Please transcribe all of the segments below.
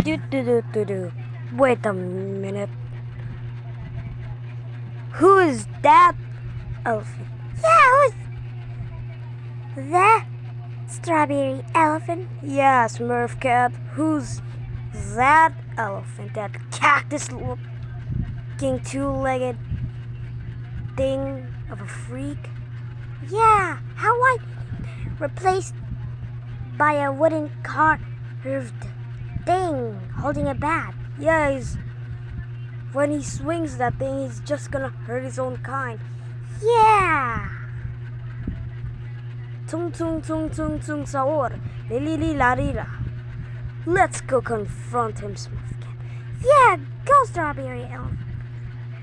Do. Wait a minute. Who is that elephant? Yeah, who's that strawberry elephant? Yeah, Smurf cat. Who's that elephant? That cactus-looking two-legged thing of a freak? Yeah, how I replaced by a wooden carved thing holding a bat. Yeah, when he swings that thing, he's just gonna hurt his own kind. Yeah. Tung sahur. Larila. Let's go confront him, Smurf cat. Yeah, go strawberry elephant.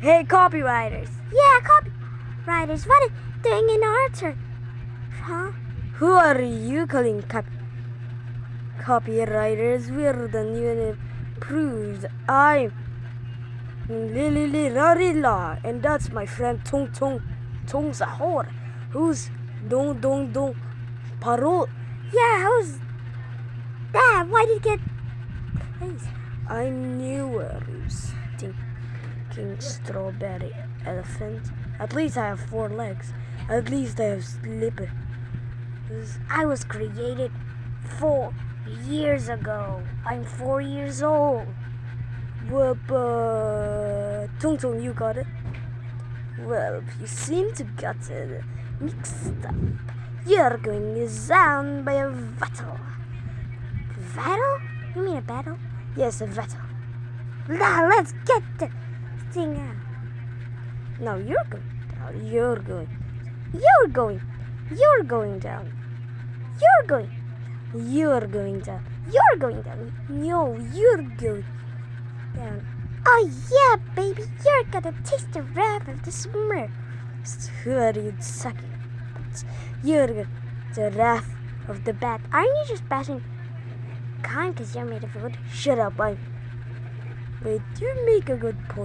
Hey, copywriters. Yeah, copywriters, what are you doing in our turn? Huh? Who are you calling copywriters? We're the new improved. I'm larila, and that's my friend tung sahur. Who's dong parole? Yeah, who's that? Why did you get please? I'm newer, you stinking strawberry elephant. At least I have 4 legs. At least I have slippers. I was created 4 years ago. I'm 4 years old. Well, but tung, you got it? Well, you seem to get it mixed up. You're going down by a battle. Battle? You mean a battle? Yes, a battle. Now let's get the thing out. No, you're going down. You're going down. No, you're going down. Oh yeah, baby, you're gonna taste the wrath of the smurf. Who are you sucking? You're the wrath of the bat. Aren't you just bashing kind because you're made of wood? Shut up, wait, you make a good point.